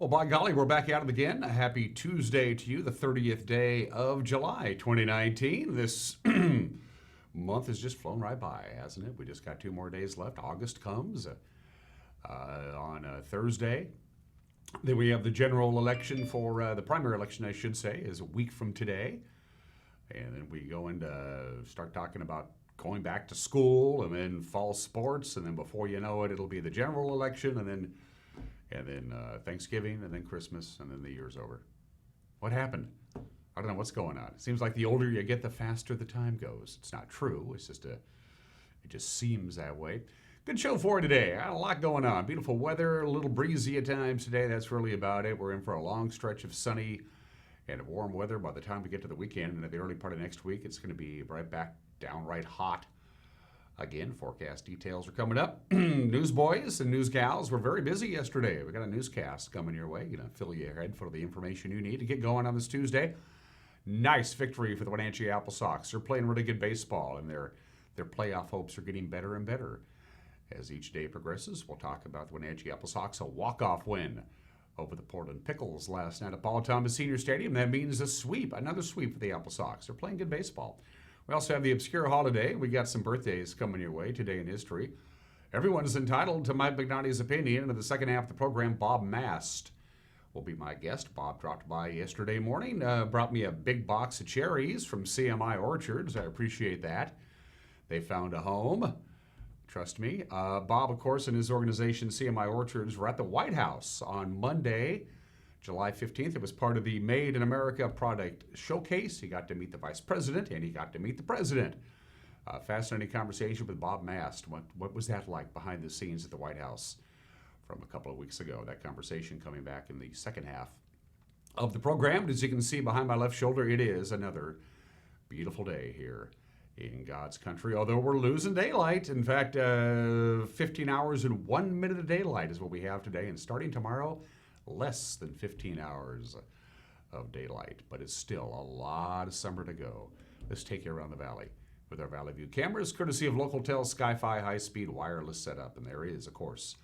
Well, by golly, we're back at it again. A happy Tuesday to you, the 30th day of July, 2019. This month has just flown right by, hasn't it? We just got 2 more days left. August comes on Thursday. Then we have the general election for the primary election, I should say, is a week from today. And then we go into start talking about going back to school and then fall sports. And then before you know it, it'll be the general election and then Thanksgiving, and then Christmas, and then the year's over. What happened? I don't know what's going on. It seems like the older you get, the faster the time goes. It's not true. It just seems that way. Good show for today. I had a lot going on. Beautiful weather, a little breezy at times today. That's really about it. We're in for a long stretch of sunny and warm weather by the time we get to the weekend. And at the early part of next week, it's going to be right back downright hot. Again, forecast details are coming up. Newsboys and news gals were very busy yesterday. We got a newscast coming your way. Fill your head full of the information you need to get going on this Tuesday. Nice victory for the Wenatchee Apple Sox. They're playing really good baseball, and their playoff hopes are getting better and better. As each day progresses, we'll talk about the Wenatchee Apple Sox, a walk-off win over the Portland Pickles last night at Paul Thomas Senior Stadium. That means a sweep, another sweep for the Apple Sox. They're playing good baseball. We also have the obscure holiday. We got some birthdays coming your way today in history. Everyone's entitled to Mike McNally's opinion. In the second half of the program, Bob Mast will be my guest. Bob dropped by yesterday morning, brought me a big box of cherries from CMI Orchards. I appreciate that. They found a home. Trust me. Bob, of course, and his organization, CMI Orchards, were at the White House on Monday, July 15th. It was part of the Made in America product showcase. He got to meet the vice president and he got to meet the president. Fascinating conversation with Bob Mast. What was that like behind the scenes at the White House from a couple of weeks ago? That conversation coming back in the second half of the program. As you can see behind my left shoulder, it is another beautiful day here in God's country, although we're losing daylight. In fact, 15 hours and 1 minute of daylight is what we have today, and starting tomorrow, less than 15 hours of daylight, but it's still a lot of summer to go. Let's take you around the valley with our Valley View cameras, courtesy of Localtel Sky-Fi high-speed wireless setup, and there is, of course,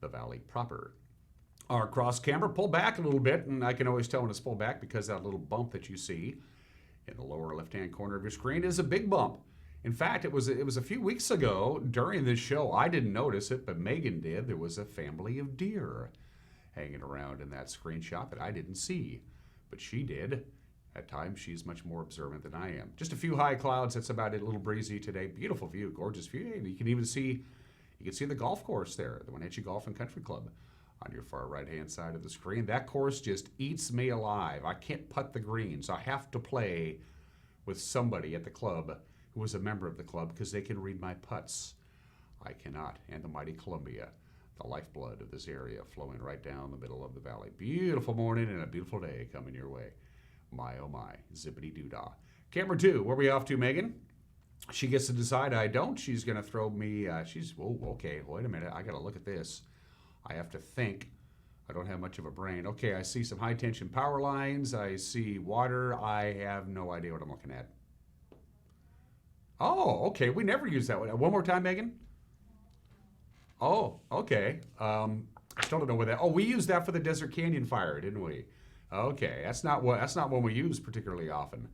the valley proper. Our cross camera, pull back a little bit, and I can always tell when it's pulled back because that little bump that you see in the lower left-hand corner of your screen is a big bump. In fact, it was a few weeks ago during this show. I didn't notice it, but Megan did. There was a family of deer hanging around in that screenshot that I didn't see, but she did. At times, she's much more observant than I am. Just a few high clouds. That's about it. A little breezy today. Beautiful view, gorgeous view. And you can even see, the golf course there, the Wenatchee Golf and Country Club, on your far right-hand side of the screen. That course just eats me alive. I can't putt the greens. I have to play with somebody at the club who is a member of the club because they can read my putts. I cannot. And the mighty Columbia, the lifeblood of this area, flowing right down the middle of the valley. Beautiful morning and a beautiful day coming your way. My, oh my, zippity-doo-dah. Camera 2, where are we off to, Megan? She gets to decide. I don't. She's going to throw me, okay, wait a minute. I got to look at this. I have to think. I don't have much of a brain. Okay, I see some high-tension power lines. I see water. I have no idea what I'm looking at. Oh, okay, we never use that one. One more time, Megan? Oh, okay. I still don't know where that. Oh, we used that for the Desert Canyon fire, didn't we? Okay, that's not one we use particularly often.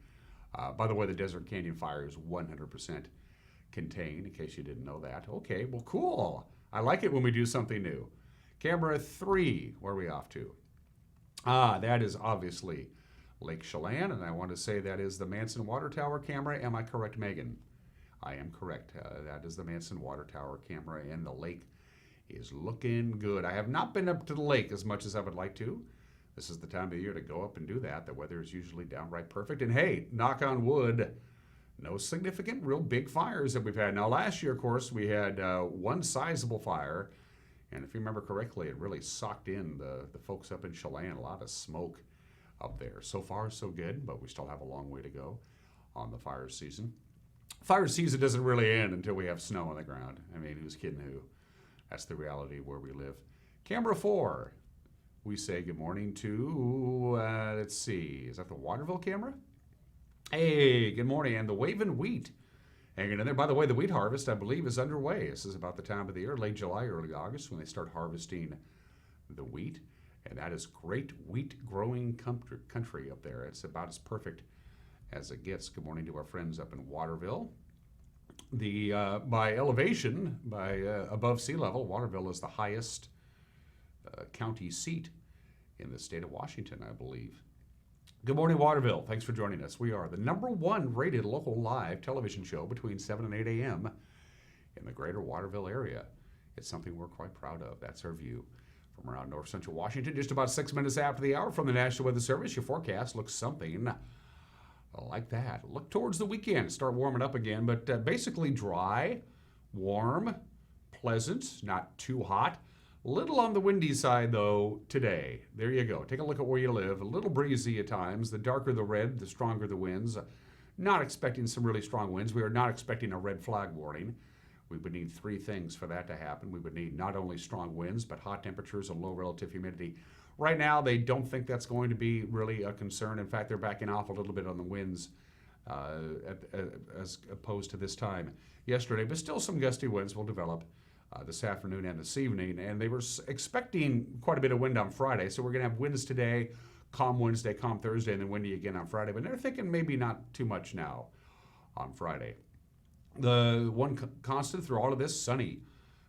By the way, the Desert Canyon fire is 100% contained, in case you didn't know that. Okay, well, cool. I like it when we do something new. Camera 3, where are we off to? That is obviously Lake Chelan, and I want to say that is the Manson Water Tower camera. Am I correct, Megan? I am correct. That is the Manson Water Tower camera, and the lake is looking good. I have not been up to the lake as much as I would like to. This is the time of year to go up and do that. The weather is usually downright perfect. And hey, knock on wood, no significant, real big fires that we've had. Now, last year, of course, we had one sizable fire. And if you remember correctly, it really sucked in the folks up in Chelan, a lot of smoke up there. So far, so good, but we still have a long way to go on the fire season. Fire season doesn't really end until we have snow on the ground. I mean, who's kidding who? That's the reality where we live. Camera 4. We say good morning to, let's see, is that the Waterville camera? Hey, good morning. And the Waving Wheat hanging in there. By the way, the wheat harvest, I believe, is underway. This is about the time of the year, late July, early August, when they start harvesting the wheat. And that is great wheat growing country up there. It's about as perfect as it gets. Good morning to our friends up in Waterville. By elevation, above sea level, Waterville is the highest county seat in the state of Washington, I believe. Good morning, Waterville. Thanks for joining us. We are the #1 rated local live television show between 7 and 8 a.m. in the greater Waterville area. It's something we're quite proud of. That's our view from around north central Washington. Just about 6 minutes after the hour from the National Weather Service, your forecast looks something like that. Look towards the weekend, start warming up again, but basically dry, warm, pleasant, not too hot. Little on the windy side, though, today. There you go. Take a look at where you live. A little breezy at times. The darker the red, the stronger the winds. Not expecting some really strong winds. We are not expecting a red flag warning. We would need 3 things for that to happen. We would need not only strong winds, but hot temperatures and low relative humidity. Right now, they don't think that's going to be really a concern. In fact, they're backing off a little bit on the winds as opposed to this time yesterday. But still, some gusty winds will develop this afternoon and this evening, and they were expecting quite a bit of wind on Friday, so we're going to have winds today, calm Wednesday, calm Thursday, and then windy again on Friday, but they're thinking maybe not too much now on Friday. The one constant through all of this, sunny.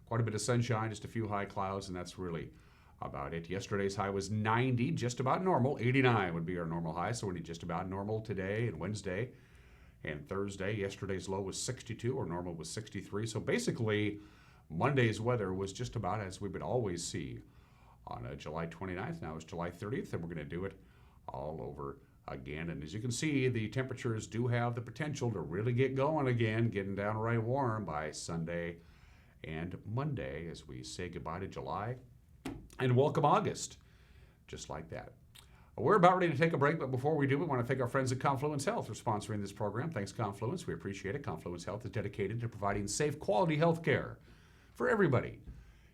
Quite a bit of sunshine, just a few high clouds, and that's really about it. Yesterday's high was 90, just about normal. 89 would be our normal high, so we're just about normal today and Wednesday and Thursday. Yesterday's low was 62, or normal was 63, so basically Monday's weather was just about as we would always see on July 29th. Now it's July 30th, and we're going to do it all over again. And as you can see, the temperatures do have the potential to really get going again, getting downright warm by Sunday and Monday as we say goodbye to July and welcome August, just like that. We're about ready to take a break, but before we do, we want to thank our friends at Confluence Health for sponsoring this program. Thanks, Confluence. We appreciate it. Confluence Health is dedicated to providing safe, quality health care for everybody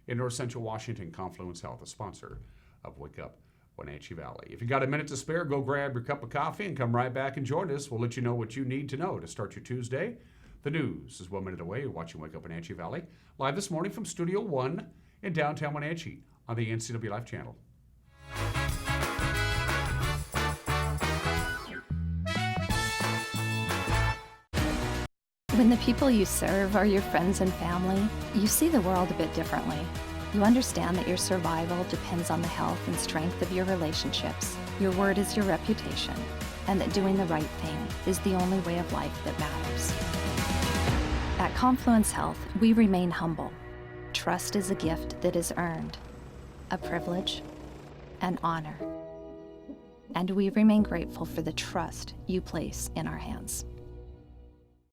in north central Washington. Confluence Health, a sponsor of Wake Up Wenatchee Valley. If you got a minute to spare, go grab your cup of coffee and come right back and join us. We'll let you know what you need to know to start your Tuesday. The news is 1 minute away. You're watching Wake Up Wenatchee Valley, live this morning from Studio 1 in downtown Wenatchee on the NCW Life channel. When the people you serve are your friends and family, you see the world a bit differently. You understand that your survival depends on the health and strength of your relationships. Your word is your reputation, and that doing the right thing is the only way of life that matters. At Confluence Health, we remain humble. Trust is a gift that is earned, a privilege, an honor. And we remain grateful for the trust you place in our hands.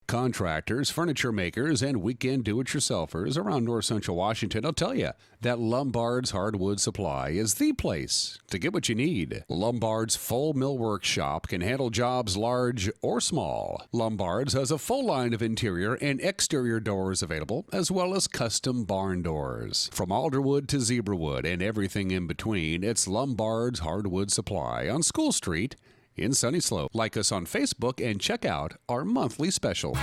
Contractors, furniture makers, and weekend do-it-yourselfers around north central Washington will tell you that Lombard's Hardwood Supply is the place to get what you need. Lombard's full millwork shop can handle jobs large or small. Lombard's has a full line of interior and exterior doors available, as well as custom barn doors. From alderwood to zebrawood and everything in between, it's Lombard's Hardwood Supply on School Street in Sunny Slope. Like us on Facebook and check out our monthly special.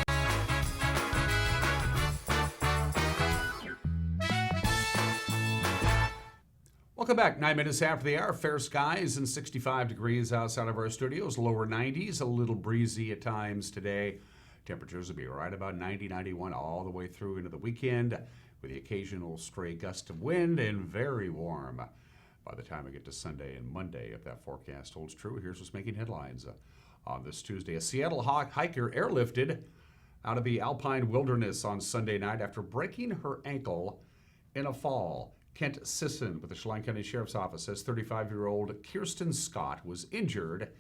Welcome back. 9 minutes after the hour. Fair skies and 65 degrees outside of our studios. Lower 90s, a little breezy at times today. Temperatures will be right about 90, 91 all the way through into the weekend with the occasional stray gust of wind and very warm by the time we get to Sunday and Monday, if that forecast holds true. Here's what's making headlines on this Tuesday. A Seattle hiker airlifted out of the alpine wilderness on Sunday night after breaking her ankle in a fall. Kent Sisson with the Chelan County Sheriff's Office says 35-year-old Kirsten Scott was injured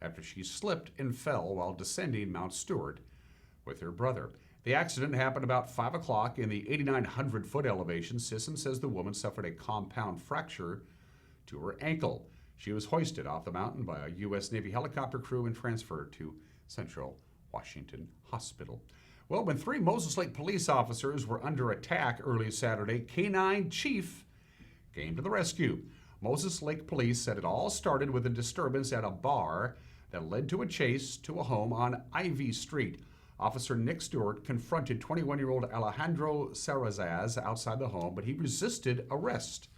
after she slipped and fell while descending Mount Stewart with her brother. The accident happened about 5 o'clock in the 8,900-foot elevation. Sisson says the woman suffered a compound fracture to her ankle. She was hoisted off the mountain by a U.S. Navy helicopter crew and transferred to Central Washington Hospital. Well, when 3 Moses Lake police officers were under attack early Saturday, K-9 Chief came to the rescue. Moses Lake police said it all started with a disturbance at a bar that led to a chase to a home on Ivy Street. Officer Nick Stewart confronted 21-year-old Alejandro Sarazaz outside the home, but he resisted arrest.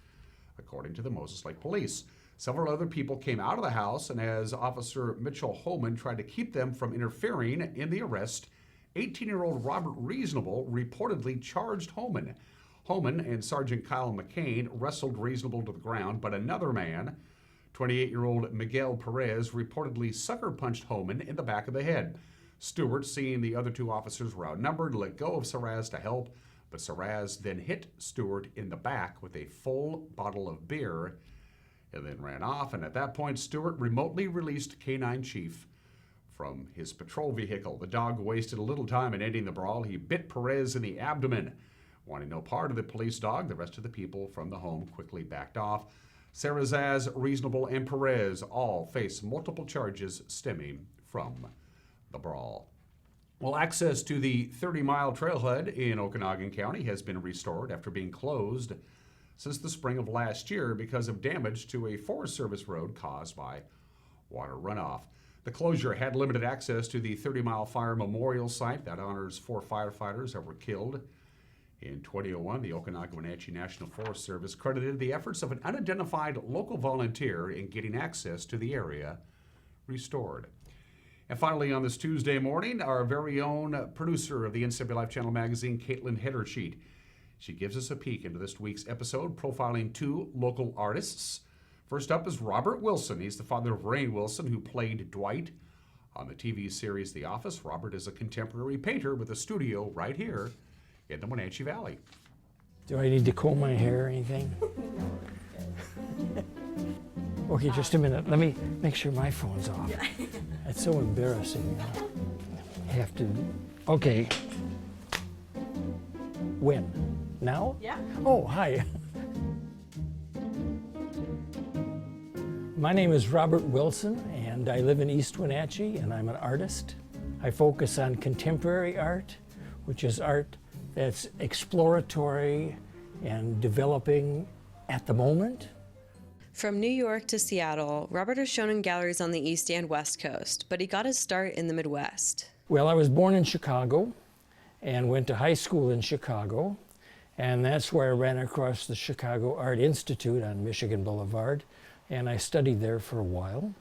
according to the Moses Lake Police. Several other people came out of the house, and as Officer Mitchell Holman tried to keep them from interfering in the arrest, 18-year-old Robert Reasonable reportedly charged Holman. Holman and Sergeant Kyle McCain wrestled Reasonable to the ground, but another man, 28-year-old Miguel Perez, reportedly sucker-punched Holman in the back of the head. Stewart, seeing the other two officers were outnumbered, let go of Saraz to help, but Saraz then hit Stewart in the back with a full bottle of beer and then ran off. And at that point, Stewart remotely released K-9 Chief from his patrol vehicle. The dog wasted a little time in ending the brawl. He bit Perez in the abdomen. Wanting no part of the police dog, the rest of the people from the home quickly backed off. Sarazaz, Reasonable, and Perez all face multiple charges stemming from the brawl. Well, access to the 30-mile trailhead in Okanogan County has been restored after being closed since the spring of last year because of damage to a Forest Service road caused by water runoff. The closure had limited access to the 30-mile fire memorial site that honors 4 firefighters that were killed. In 2001, the Okanogan-Wenatchee National Forest Service credited the efforts of an unidentified local volunteer in getting access to the area restored. And finally, on this Tuesday morning, our very own producer of the NCW Life Channel magazine, Caitlin Heddersheet. She gives us a peek into this week's episode, profiling 2 local artists. First up is Robert Wilson. He's the father of Rainn Wilson, who played Dwight on the TV series The Office. Robert is a contemporary painter with a studio right here in the Wenatchee Valley. Do I need to comb my hair or anything? Okay, just a minute. Let me make sure my phone's off. It's so embarrassing. I have to. Okay. When? Now? Yeah. Oh, hi. My name is Robert Wilson, and I live in East Wenatchee, and I'm an artist. I focus on contemporary art, which is art that's exploratory and developing at the moment. From New York to Seattle, Robert is shown in galleries on the East and West Coast, but he got his start in the Midwest. Well, I was born in Chicago and went to high school in Chicago, and that's where I ran across the Chicago Art Institute on Michigan Boulevard, and I studied there for a while.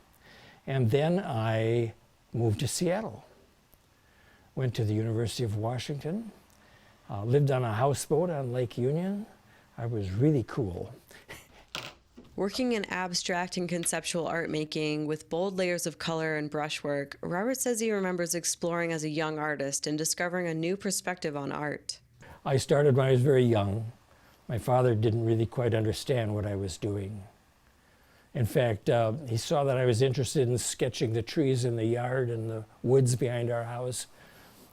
And then I moved to Seattle, went to the University of Washington, lived on a houseboat on Lake Union. I was really cool. Working in abstract and conceptual art making with bold layers of color and brushwork, Robert says he remembers exploring as a young artist and discovering a new perspective on art. I started when I was very young. My father didn't really quite understand what I was doing. In fact, he saw that I was interested in sketching the trees in the yard and the woods behind our house,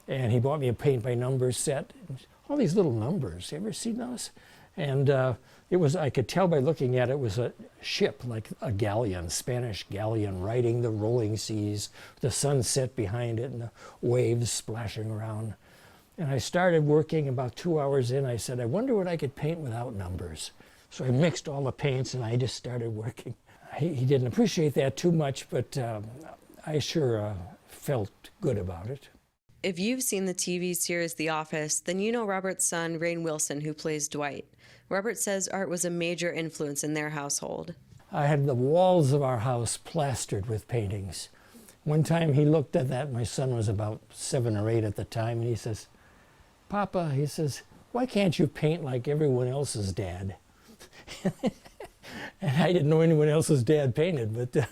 and he bought me a paint-by-numbers set. All these little numbers, you ever seen those? And I could tell by looking at it, it was a ship, like a galleon, Spanish galleon, riding the rolling seas, the sunset behind it and the waves splashing around. And I started working. About 2 hours in, I said, I wonder what I could paint without numbers. So I mixed all the paints and I just started working. He didn't appreciate that too much, but I sure felt good about it. If you've seen the TV series The Office, then you know Robert's son, Rainn Wilson, who plays Dwight. Robert says art was a major influence in their household. I had the walls of our house plastered with paintings. One time he looked at that, my son was about 7 or 8 at the time, and he says, Papa, he says, why can't you paint like everyone else's dad? And I didn't know anyone else's dad painted, but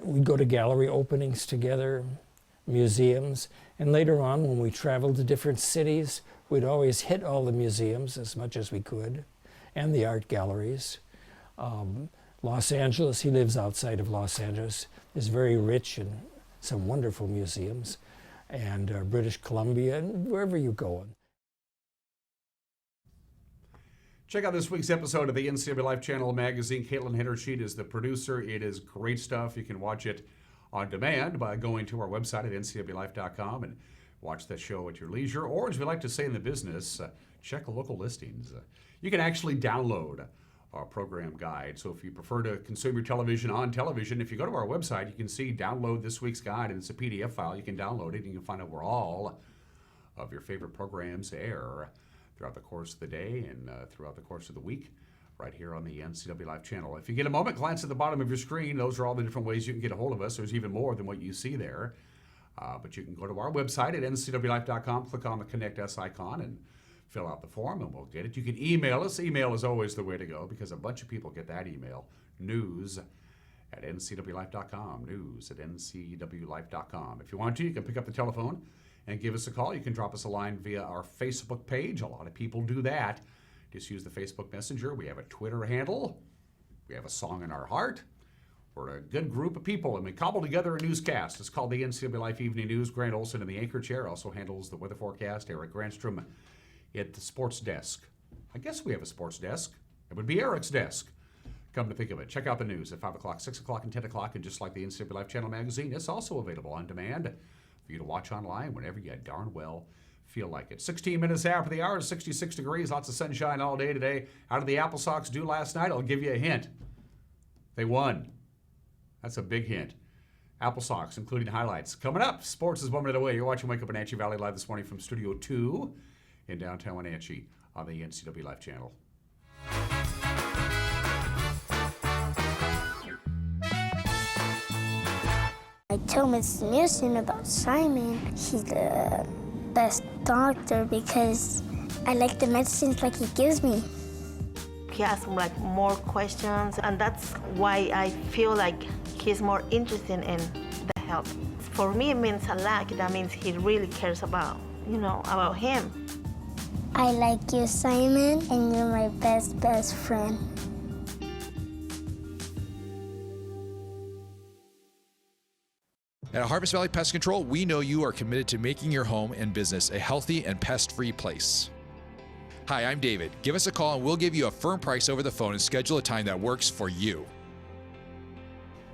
we'd go to gallery openings together, museums, and later on when we traveled to different cities, we'd always hit all the museums as much as we could, and the art galleries. Los Angeles, he lives outside of Los Angeles, is very rich in some wonderful museums, and British Columbia, and wherever you go. Check out this week's episode of the NCW Life Channel magazine. Caitlin Heddersheet is the producer. It is great stuff. You can watch it on demand by going to our website at ncwlife.com and watch that show at your leisure. Or, as we like to say in the business, check local listings. You can actually download our program guide. So if you prefer to consume your television on television, if you go to our website, you can see download this week's guide, and it's a PDF file. You can download it and you can find out where all of your favorite programs air throughout the course of the day and throughout the course of the week. right here on the NCW Life channel. If you get a moment, glance at the bottom of your screen. Those are all the different ways you can get a hold of us. There's even more than what you see there. But you can go to our website at ncwlife.com, click on the Connect Us icon, and fill out the form, and we'll get it. You can email us. Email is always the way to go because a bunch of people get that email. News at ncwlife.com. News at ncwlife.com. If you want to, you can pick up the telephone and give us a call. You can drop us a line via our Facebook page. A lot of people do that. Just use the Facebook Messenger. We have a Twitter handle. We have a song in our heart. We're a good group of people, and we cobble together a newscast. It's called the NCW Life Evening News. Grant Olson in the anchor chair also handles the weather forecast. Eric Granstrom at the sports desk. I guess we have a sports desk. It would be Eric's desk. Come to think of it, check out the news at 5 o'clock, 6 o'clock, and 10 o'clock. And just like the NCW Life Channel magazine, it's also available on demand for you to watch online whenever you darn well feel like it. 16 minutes after the hour, 66 degrees, lots of sunshine all day today. How did the Apple Sox do last night? I'll give you a hint. They won. That's a big hint. Apple Sox, including highlights. Coming up, sports is 1 minute away. You're watching Wake Up Wenatchee Valley live this morning from Studio 2 in downtown Wenatchee on the NCW Life channel. I told Mr. Nielsen about Simon. He's the best doctor because I like the medicines like he gives me. He asks like more questions, and that's why I feel like he's more interested in the health. For me, it means a lot. That means he really cares about, about him. I like you, Simon, and you're my best friend. At Harvest Valley Pest Control, we know you are committed to making your home and business a healthy and pest-free place. Hi, I'm David. Give us a call and we'll give you a firm price over the phone and schedule a time that works for you.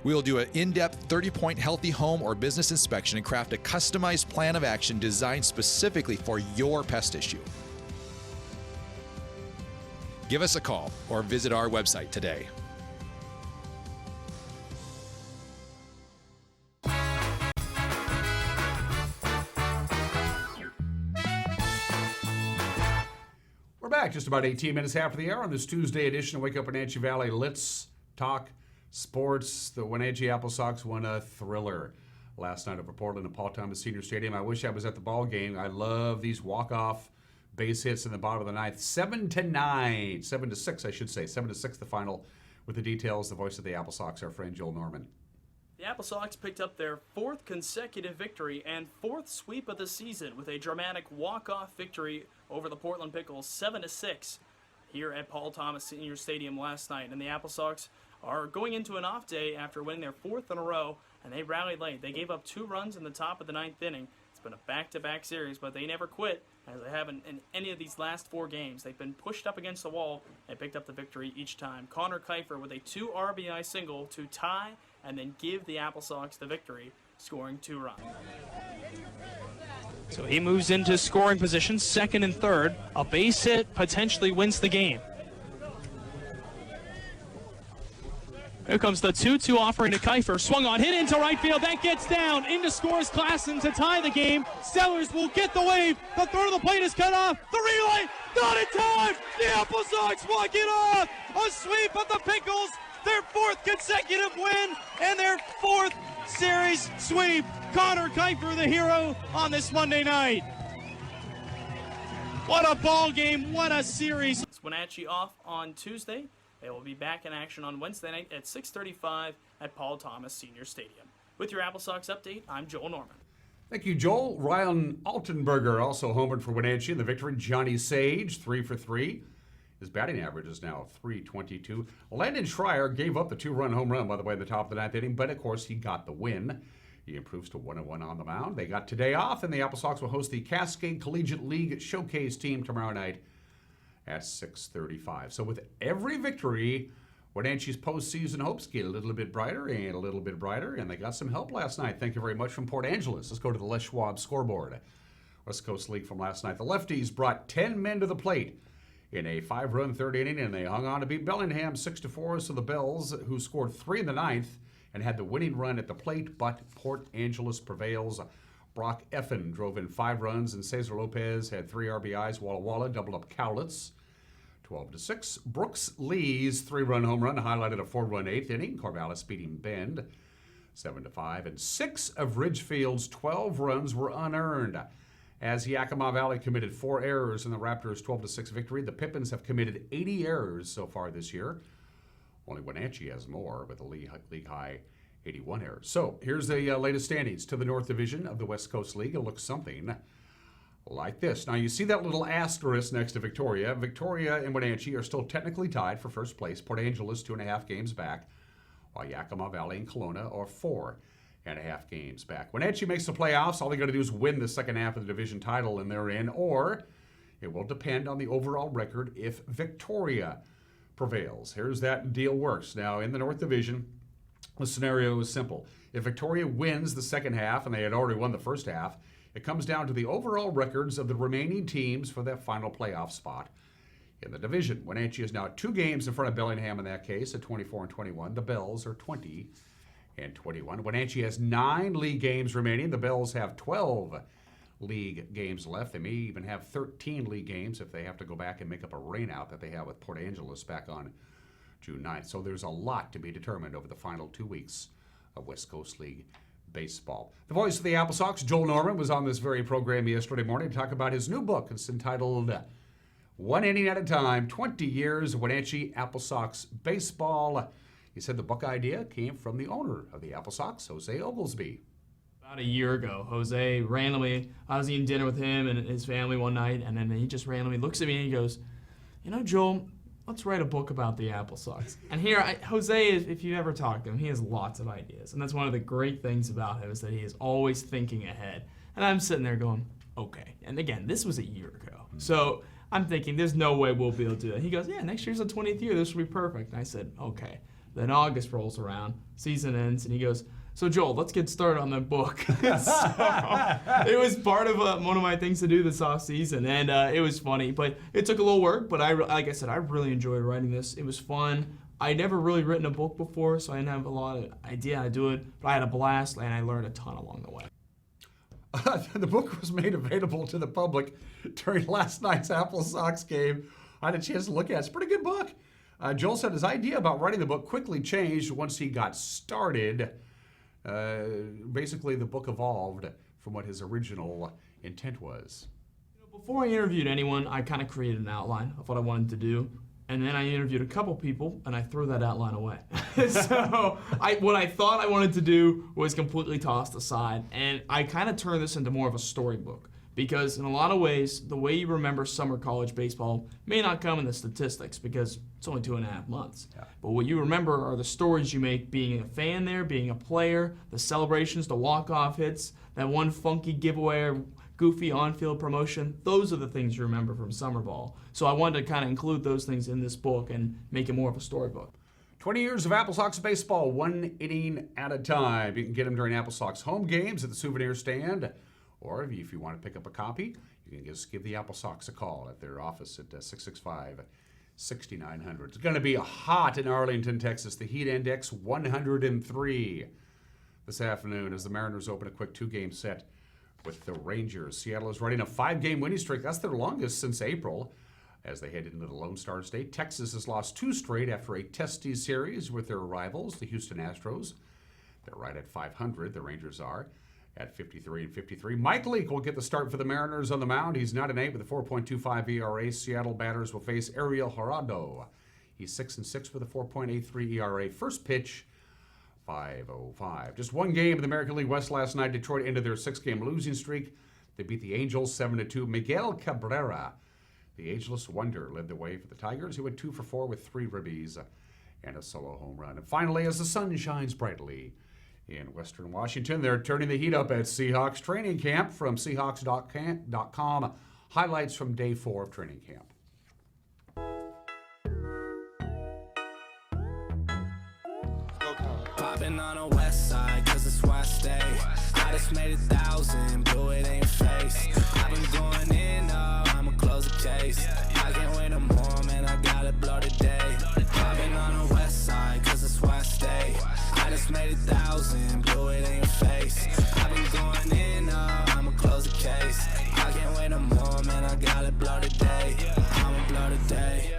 We will do an in-depth 30-point healthy home or business inspection and craft a customized plan of action designed specifically for your pest issue. Give us a call or visit our website today. We're back just about 18 minutes after the hour on this Tuesday edition of Wake Up Wenatchee Valley. Let's talk sports. The Wenatchee Apple Sox won a thriller last night over Portland at Paul Thomas Senior Stadium. I wish I was at the ball game. I love these walk-off base hits in the bottom of the ninth. 7-6, I should say. 7-6 the final. With the details, the voice of the Apple Sox, our friend Joel Norman. The Apple Sox picked up their fourth consecutive victory and fourth sweep of the season with a dramatic walk-off victory over the Portland Pickles, 7-6, here at Paul Thomas Senior Stadium last night. And the Apple Sox are going into an off day after winning their fourth in a row, and they rallied late. They gave up 2 runs in the top of the ninth inning. It's been a back-to-back series, but they never quit, as they haven't in any of these last 4 games. They've been pushed up against the wall and picked up the victory each time. Connor Kiefer with a 2 RBI single to tie and then give the Apple Sox the victory, scoring 2 runs. So he moves into scoring position, second and third. A base hit potentially wins the game. Here comes the 2-2 offering to Kiefer. Swung on, hit into right field. That gets down. Into scores Klassen to tie the game. Sellers will get the wave. The throw to the plate is cut off. The relay, not in time. The Apple Sox walk it off. A sweep of the Pickles. Their 4th consecutive win and their 4th series sweep. Connor Kiefer, the hero on this Monday night. What a ball game, what a series. Wenatchee off on Tuesday. They will be back in action on Wednesday night at 6:35 at Paul Thomas Senior Stadium. With your Apple Sox update, I'm Joel Norman. Thank you, Joel. Ryan Altenberger also homered for Wenatchee in the victory. Johnny Sage, 3 for 3. His batting average is now .322. Landon Schreier gave up the 2-run home run, by the way, in the top of the ninth inning, but of course he got the win. He improves to 1-1 on the mound. They got today off, and the Apple Sox will host the Cascade Collegiate League Showcase team tomorrow night at 6:35. So with every victory, Wenatchee's postseason hopes get a little bit brighter and a little bit brighter, and they got some help last night. Thank you very much from Port Angeles. Let's go to the Les Schwab scoreboard. West Coast League from last night. The lefties brought 10 men to the plate in a 5-run third inning, and they hung on to beat Bellingham 6-4. So the Bells, who scored 3 in the ninth and had the winning run at the plate, but Port Angeles prevails. Brock Effen drove in 5 runs, and Cesar Lopez had 3 RBIs. Walla Walla doubled up Cowlitz. 12-6. Brooks Lee's 3-run home run highlighted a 4-run 8th inning. Corvallis beating Bend 7-5. And 6 of Ridgefield's 12 runs were unearned, as Yakima Valley committed 4 errors in the Raptors' 12-6 victory. The Pippins have committed 80 errors so far this year. Only Wenatchee has more, with a league high 81 errors. So here's the latest standings to the North Division of the West Coast League. It looks something like this. Now you see that little asterisk next to Victoria. Victoria and Wenatchee are still technically tied for first place. Port Angeles 2.5 games back, while Yakima Valley and Kelowna are 4.5 games back. Wenatchee makes the playoffs. All they got to do is win the second half of the division title and they're in, or it will depend on the overall record if Victoria prevails. Here's that deal works. Now in the North Division, the scenario is simple. If Victoria wins the second half, and they had already won the first half, it comes down to the overall records of the remaining teams for that final playoff spot in the division. Wenatchee is now 2 games in front of Bellingham in that case at 24-21. The Bells are 20-21. Wenatchee has 9 league games remaining. The Bells have 12 league games left. They may even have 13 league games if they have to go back and make up a rainout that they have with Port Angeles back on June 9th. So there's a lot to be determined over the final 2 weeks of West Coast League baseball. The voice of the Apple Sox, Joel Norman, was on this very program yesterday morning to talk about his new book. It's entitled One Inning at a Time, 20 Years of Wenatchee Apple Sox Baseball. He said the book idea came from the owner of the Apple Sox, Jose Oglesby. About a year ago, Jose randomly, I was eating dinner with him and his family one night, and then he just randomly looks at me and he goes, "You know, Joel, let's write a book about the Apple Sox." And here, Jose, if you ever talk to him, he has lots of ideas. And that's one of the great things about him, is that he is always thinking ahead. And I'm sitting there going, okay. And again, this was a year ago. So I'm thinking, there's no way we'll be able to do that. He goes, yeah, next year's the 20th year. This will be perfect. And I said, okay. Then August rolls around, season ends, and he goes, "So Joel, let's get started on that book." So it was part of one of my things to do this off season, and it was funny. But it took a little work. But like I said, I really enjoyed writing this. It was fun. I'd never really written a book before, so I didn't have a lot of idea how to do it. But I had a blast, and I learned a ton along the way. The book was made available to the public during last night's Apple Sox game. I had a chance to look at it. It's a pretty good book. Joel said his idea about writing the book quickly changed once he got started. Basically, the book evolved from what his original intent was. Before I interviewed anyone, I kind of created an outline of what I wanted to do. And then I interviewed a couple people, and I threw that outline away. So what I thought I wanted to do was completely tossed aside. And I kind of turned this into more of a storybook. Because in a lot of ways, the way you remember summer college baseball may not come in the statistics, because it's only 2.5 months. Yeah. But what you remember are the stories you make being a fan there, being a player, the celebrations, the walk-off hits, that one funky giveaway or goofy on-field promotion. Those are the things you remember from summer ball. So I wanted to kind of include those things in this book and make it more of a storybook. 20 years of Apple Sox baseball, 1 inning at a time. You can get them during Apple Sox home games at the souvenir stand. Or if you want to pick up a copy, you can just give the Apple Sox a call at their office at 665-6900. It's going to be hot in Arlington, Texas. The heat index 103 this afternoon as the Mariners open a quick 2-game set with the Rangers. Seattle is running a 5-game winning streak. That's their longest since April as they head into the Lone Star State. Texas has lost 2 straight after a testy series with their rivals, the Houston Astros. They're right at 500, the Rangers are, at 53-53. Mike Leake will get the start for the Mariners on the mound. He's 9-8 with a 4.25 ERA. Seattle batters will face Ariel Jurado. He's 6-6 with a 4.83 ERA. First pitch, 5:05. Just one game in the American League West last night. Detroit ended their 6-game losing streak. They beat the Angels 7-2. Miguel Cabrera, the ageless wonder, led the way for the Tigers. He went 2 for 4 with 3 ribbies and a solo home run. And finally, as the sun shines brightly in Western Washington, they're turning the heat up at Seahawks training camp. From Seahawks.com, highlights from day 4 of training camp. Popping on the west side, cause it's where I stay. I just made 1,000, blew it in your face. I've been going in, I'ma close the case. I can't wait no more, man, I gotta blow today. Popping on the west side, cause it's where I stay. I just made 1,000, blew it in your face. I've been going in, I'ma close the case. I can't wait no more, man, I gotta blow today. I'ma blow today.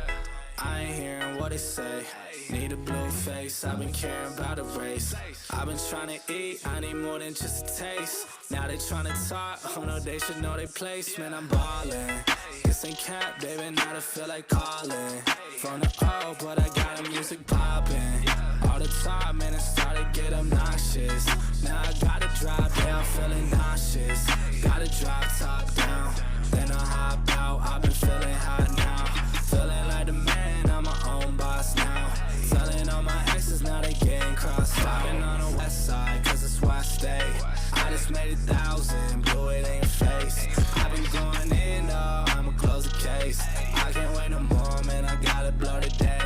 what they say. Need a blue face, I've been caring about a race. I've been trying to eat, I need more than just a taste. Now they trying to talk, oh no, they should know their place. Man, I'm ballin'. This ain't cap, baby, now I feel like calling. From the O, but I got the music poppin'. All the time, man, it started to get obnoxious. Now I gotta drop down, feeling nauseous. Gotta drop top down, then I hop out. I've been feeling hot now. Feeling like the man, I'm my own boss now. Telling all my exes, now they getting crossed out. I've been on the west side, cause that's where I stay. I just made 1,000, blew it in your face. I've been going in, though, I'ma close the case. I can't wait no more, man, I gotta blow today.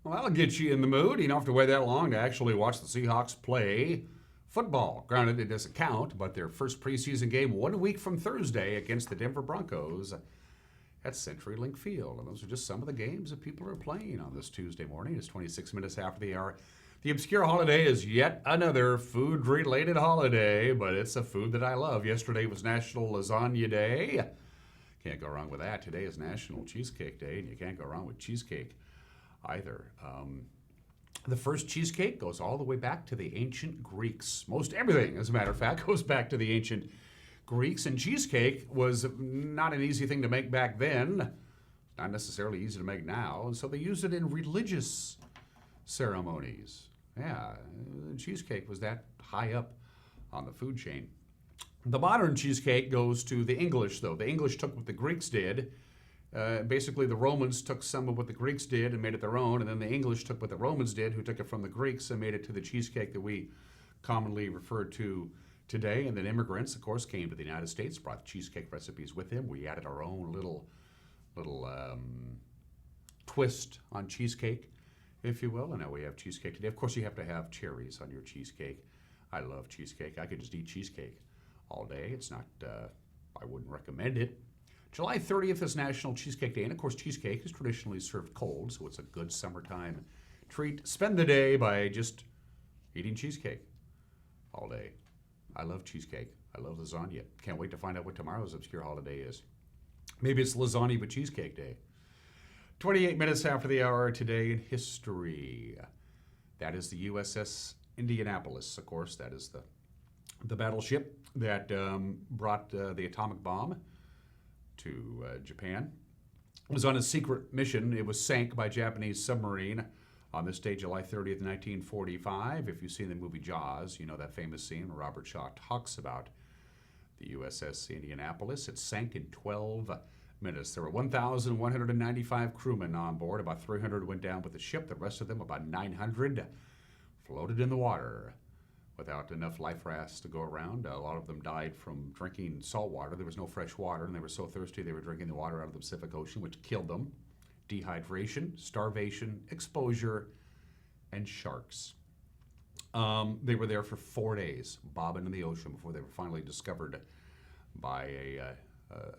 Well, that'll get you in the mood. You don't have to wait that long to actually watch the Seahawks play football. Granted, it doesn't count, but their first preseason game 1 week from Thursday against the Denver Broncos at CenturyLink Field. And those are just some of the games that people are playing on this Tuesday morning. It's 26 minutes after the hour. The obscure holiday is yet another food-related holiday, but it's a food that I love. Yesterday was National Lasagna Day. Can't go wrong with that. Today is National Cheesecake Day, and you can't go wrong with cheesecake either. The first cheesecake goes all the way back to the ancient Greeks. Most everything, as a matter of fact, goes back to the ancient Greeks, and cheesecake was not an easy thing to make back then. Not necessarily easy to make now, and so they used it in religious ceremonies. Yeah, cheesecake was that high up on the food chain. The modern cheesecake goes to the English, though. The English took what the Greeks did. Basically, the Romans took some of what the Greeks did and made it their own, and then the English took what the Romans did, who took it from the Greeks and made it to the cheesecake that we commonly refer to today. And then immigrants, of course, came to the United States, brought cheesecake recipes with them. We added our own little twist on cheesecake, if you will. And now we have cheesecake today. Of course, you have to have cherries on your cheesecake. I love cheesecake. I could just eat cheesecake all day. It's not, I wouldn't recommend it. July 30th is National Cheesecake Day, and of course cheesecake is traditionally served cold, so it's a good summertime treat. Spend the day by just eating cheesecake all day. I love cheesecake. I love lasagna. Can't wait to find out what tomorrow's obscure holiday is. Maybe it's lasagna but cheesecake day. 28 minutes after the hour today in history. That is the USS Indianapolis, of course. That is the battleship that brought the atomic bomb to Japan. It was on a secret mission. It was sank by Japanese submarine on this day, July 30th, 1945. If you've seen the movie Jaws, you know that famous scene where Robert Shaw talks about the USS Indianapolis. It sank in 12 minutes. There were 1,195 crewmen on board. About 300 went down with the ship. The rest of them, about 900, floated in the water without enough life rafts to go around. A lot of them died from drinking salt water. There was no fresh water, and they were so thirsty they were drinking the water out of the Pacific Ocean, which killed them. Dehydration, starvation, exposure, and sharks. They were there for 4 days, bobbing in the ocean before they were finally discovered by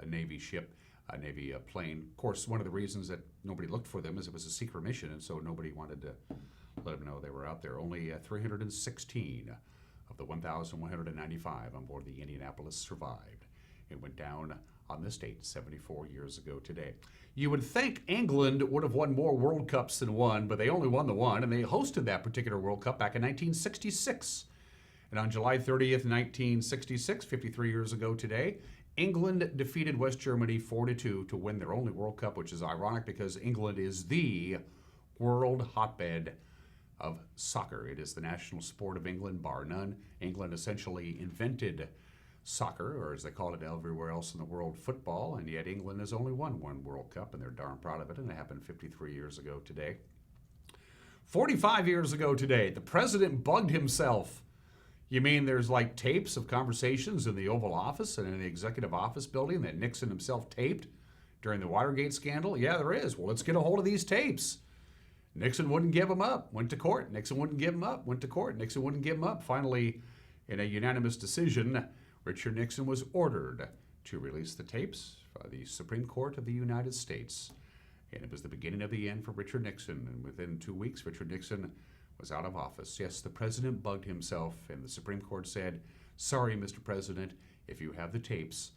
a Navy ship, a Navy plane. Of course, one of the reasons that nobody looked for them is it was a secret mission, and so nobody wanted to let them know they were out there. Only 316 of the 1,195 on board the Indianapolis survived. It went down on this date 74 years ago today. You would think England would have won more World Cups than one, but they only won the one, and they hosted that particular World Cup back in 1966. And on July 30th, 1966, 53 years ago today, England defeated West Germany 4-2 to win their only World Cup, which is ironic because England is the world hotbed of soccer. It is the national sport of England, bar none. England essentially invented soccer, or as they call it everywhere else in the world, football, and yet England has only won one World Cup, and they're darn proud of it, and it happened 53 years ago today. 45 years ago today, the president bugged himself. You mean there's like tapes of conversations in the Oval Office and in the Executive Office building that Nixon himself taped during the Watergate scandal? Yeah, there is. Well, let's get a hold of these tapes. Nixon wouldn't give them up, went to court. Nixon wouldn't give them up, went to court. Nixon wouldn't give them up. Finally, in a unanimous decision, Richard Nixon was ordered to release the tapes by the Supreme Court of the United States. And it was the beginning of the end for Richard Nixon. And within 2 weeks, Richard Nixon was out of office. Yes, the president bugged himself, and the Supreme Court said, sorry, Mr. President, if you have the tapes,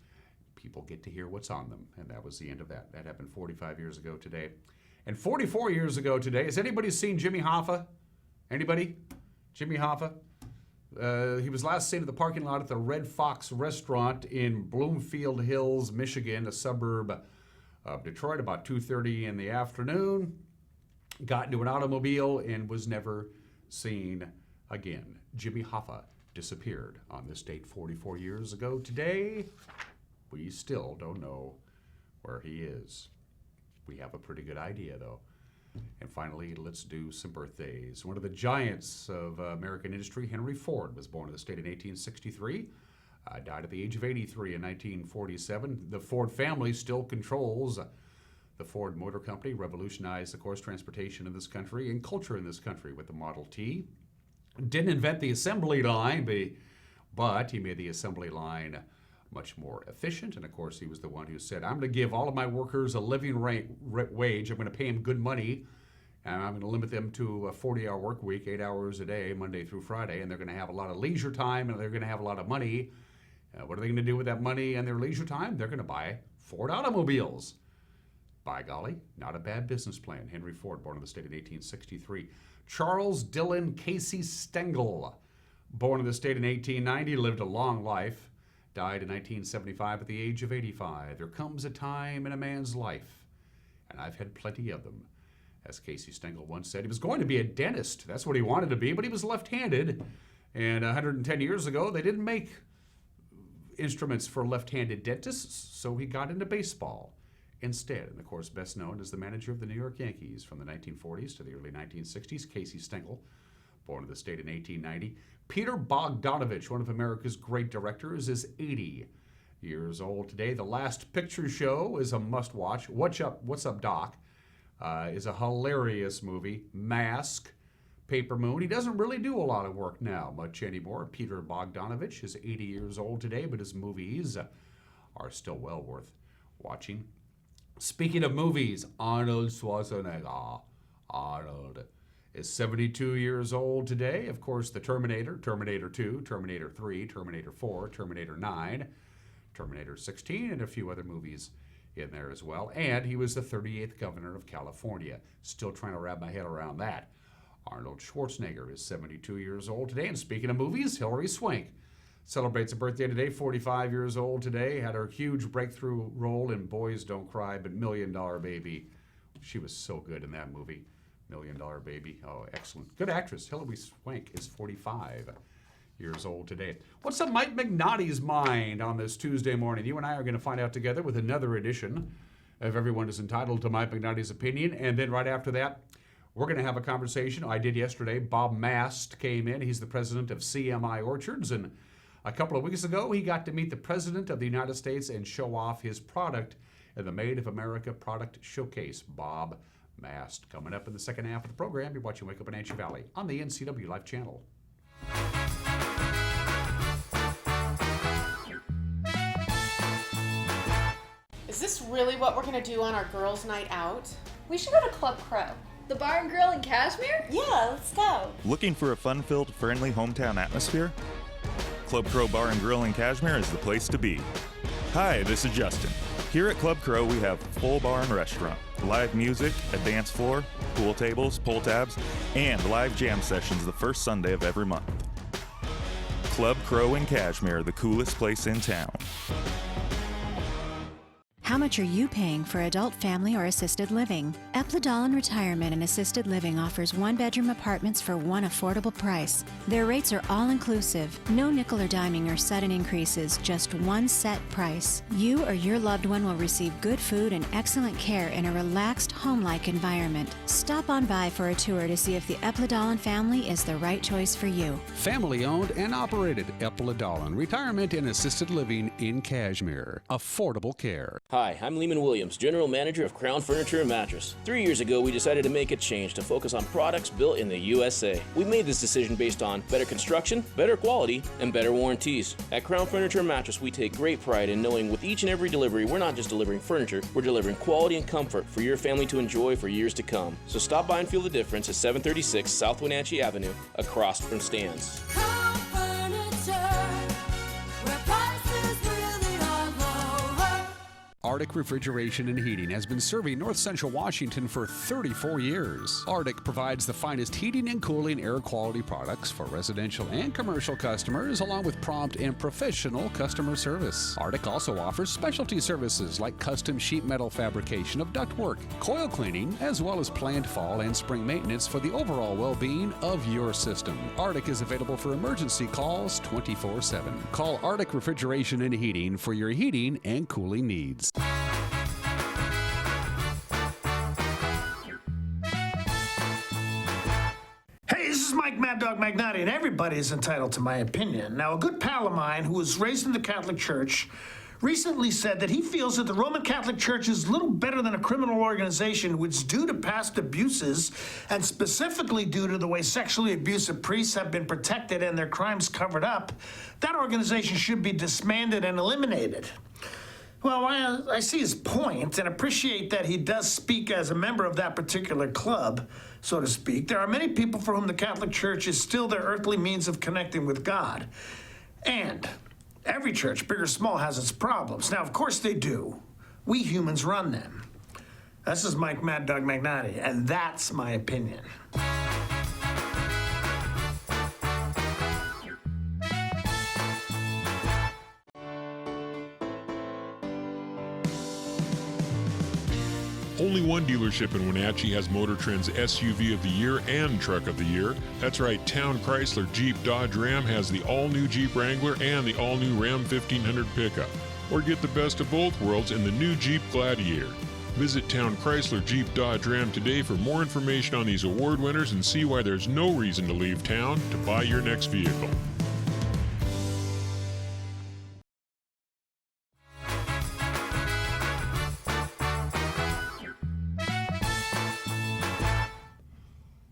people get to hear what's on them. And that was the end of that. That happened 45 years ago today. And 44 years ago today, has anybody seen Jimmy Hoffa? Anybody? Jimmy Hoffa? He was last seen at the parking lot at the Red Fox restaurant in Bloomfield Hills, Michigan, a suburb of Detroit, about 2:30 in the afternoon. Got into an automobile and was never seen again. Jimmy Hoffa disappeared on this date 44 years ago today. We still don't know where he is. We have a pretty good idea, though. And finally, let's do some birthdays. One of the giants of American industry, Henry Ford, was born in the state in 1863. Died at the age of 83 in 1947. The Ford family still controls the Ford Motor Company, revolutionized, of course, transportation in this country and culture in this country with the Model T. Didn't invent the assembly line, but he made the assembly line much more efficient. And of course, he was the one who said, I'm going to give all of my workers a living wage. I'm going to pay them good money. And I'm going to limit them to a 40-hour work week, 8 hours a day, Monday through Friday. And they're going to have a lot of leisure time, and they're going to have a lot of money. What are they going to do with that money and their leisure time? They're going to buy Ford automobiles. By golly, not a bad business plan. Henry Ford, born in the state in 1863. Charles Dillon Casey Stengel, born in the state in 1890, lived a long life. Died in 1975 at the age of 85. There comes a time in a man's life, and I've had plenty of them. As Casey Stengel once said, he was going to be a dentist. That's what he wanted to be, but he was left-handed. And 110 years ago, they didn't make instruments for left-handed dentists, so he got into baseball instead. And of course, best known as the manager of the New York Yankees from the 1940s to the early 1960s, Casey Stengel, born in the state in 1890. Peter Bogdanovich, one of America's great directors, is 80 years old today. The Last Picture Show is a must-watch. What's Up, Doc? Is a hilarious movie. Mask, Paper Moon. He doesn't really do a lot of work now much anymore. Peter Bogdanovich is 80 years old today, but his movies are still well worth watching. Speaking of movies, Arnold Schwarzenegger. Arnold is 72 years old today. Of course, the Terminator, Terminator 2, Terminator 3, Terminator 4, Terminator 9, Terminator 16, and a few other movies in there as well. And he was the 38th governor of California. Still trying to wrap my head around that. Arnold Schwarzenegger is 72 years old today. And speaking of movies, Hilary Swank celebrates a birthday today, 45 years old today. Had her huge breakthrough role in Boys Don't Cry, but $1 Million Baby. She was so good in that movie. $1 Million Baby. Oh, excellent. Good actress. Hilary Swank is 45 years old today. What's on Mike McNaughty's mind on this Tuesday morning? You and I are going to find out together with another edition of Everyone is Entitled to Mike McNaughty's Opinion. And then right after that, we're going to have a conversation I did yesterday. Bob Mast came in. He's the president of CMI Orchards. And a couple of weeks ago, he got to meet the President of the United States and show off his product at the Made of America Product Showcase. Bob Mast. Coming up in the second half of the program, you're watching Wake Up Wenatchee Valley on the NCW Life Channel. Is this really what we're gonna do on our girls' night out? We should go to Club Crow. The bar and grill in Kashmir? Yeah, let's go. Looking for a fun-filled, friendly hometown atmosphere? Club Crow Bar and Grill in Kashmir is the place to be. Hi, this is Justin. Here at Club Crow, we have a full bar and restaurant, live music, a dance floor, pool tables, pull tabs, and live jam sessions the first Sunday of every month. Club Crow in Kashmir, the coolest place in town. How much are you paying for adult, family, or assisted living? Epladolin Retirement and Assisted Living offers one-bedroom apartments for one affordable price. Their rates are all-inclusive, no nickel or diming or sudden increases, just one set price. You or your loved one will receive good food and excellent care in a relaxed, home-like environment. Stop on by for a tour to see if the Epladolin family is the right choice for you. Family-owned and operated Epladolin Retirement and Assisted Living in Kashmir. Affordable care. Hi, I'm Lehman Williams, General Manager of Crown Furniture and Mattress. 3 years ago, we decided to make a change to focus on products built in the USA. We made this decision based on better construction, better quality, and better warranties. At Crown Furniture and Mattress, we take great pride in knowing with each and every delivery, we're not just delivering furniture, we're delivering quality and comfort for your family to enjoy for years to come. So stop by and feel the difference at 736 South Wenatchee Avenue, across from Stan's. Arctic Refrigeration and Heating has been serving North Central Washington for 34 years. Arctic provides the finest heating and cooling air quality products for residential and commercial customers, along with prompt and professional customer service. Arctic also offers specialty services like custom sheet metal fabrication of ductwork, coil cleaning, as well as planned fall and spring maintenance for the overall well-being of your system. Arctic is available for emergency calls 24/7. Call Arctic Refrigeration and Heating for your heating and cooling needs. Hey, this is Mike Mad Dog Magnotti, and everybody is entitled to my opinion. Now, a good pal of mine who was raised in the Catholic Church recently said that he feels that the Roman Catholic Church is little better than a criminal organization which, due to past abuses, and specifically due to the way sexually abusive priests have been protected and their crimes covered up, that organization should be disbanded and eliminated. Well, I see his point and appreciate that he does speak as a member of that particular club, so to speak. There are many people for whom the Catholic Church is still their earthly means of connecting with God. And every church, big or small, has its problems. Now, of course they do. We humans run them. This is Mike Mad Dog Magnotti, and that's my opinion. Only one dealership in Wenatchee has Motor Trend's SUV of the Year and Truck of the Year. That's right, Town Chrysler Jeep Dodge Ram has the all-new Jeep Wrangler and the all-new Ram 1500 pickup. Or get the best of both worlds in the new Jeep Gladiator. Visit Town Chrysler Jeep Dodge Ram today for more information on these award winners and see why there's no reason to leave town to buy your next vehicle.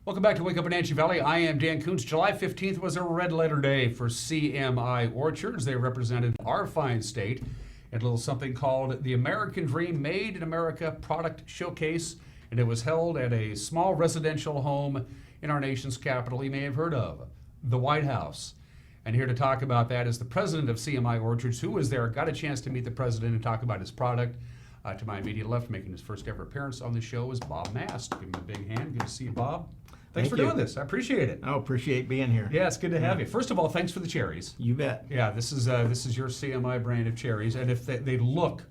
Welcome back to Wake Up Wenatchee Valley. I am Dan Kuntz. July 15th was a red letter day for CMI Orchards. They represented our fine state at a little something called the American Dream Made in America Product Showcase, and it was held at a small residential home in our nation's capital you may have heard of, the White House. And here to talk about that is the president of CMI Orchards, who was there, got a chance to meet the president and talk about his product. To my immediate left, making his first ever appearance on the show, is Bob Mast. Give him a big hand. Good to see you, Bob. Thanks for doing this. I appreciate it. I appreciate being here. Yeah, it's good to have you. First of all, thanks for the cherries. You bet. Yeah, this is your CMI brand of cherries, and if they look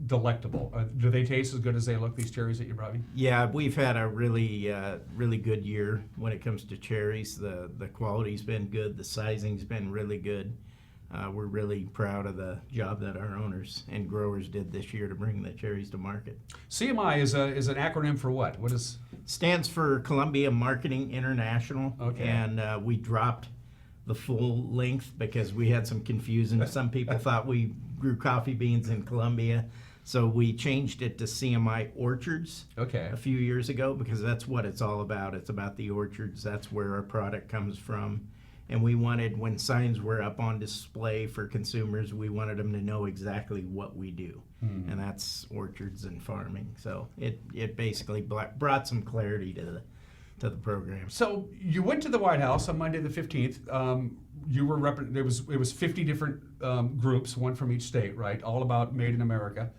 delectable, do they taste as good as they look? These cherries that you brought me. Yeah, we've had a really good year when it comes to cherries. The quality's been good. The sizing's been really good. We're really proud of the job that our owners and growers did this year to bring the cherries to market. CMI is an acronym for what? What is? Stands for Columbia Marketing International. Okay. And we dropped the full length because we had some confusion. Some people thought we grew coffee beans in Columbia. So we changed it to CMI Orchards a few years ago because that's what it's all about. It's about the orchards. That's where our product comes from. And we wanted, when signs were up on display for consumers, we wanted them to know exactly what we do. And that's orchards and farming. So it basically brought some clarity to the program. So you went to the White House on Monday the 15th. You were it was 50 different groups, one from each state, right? All about Made in America.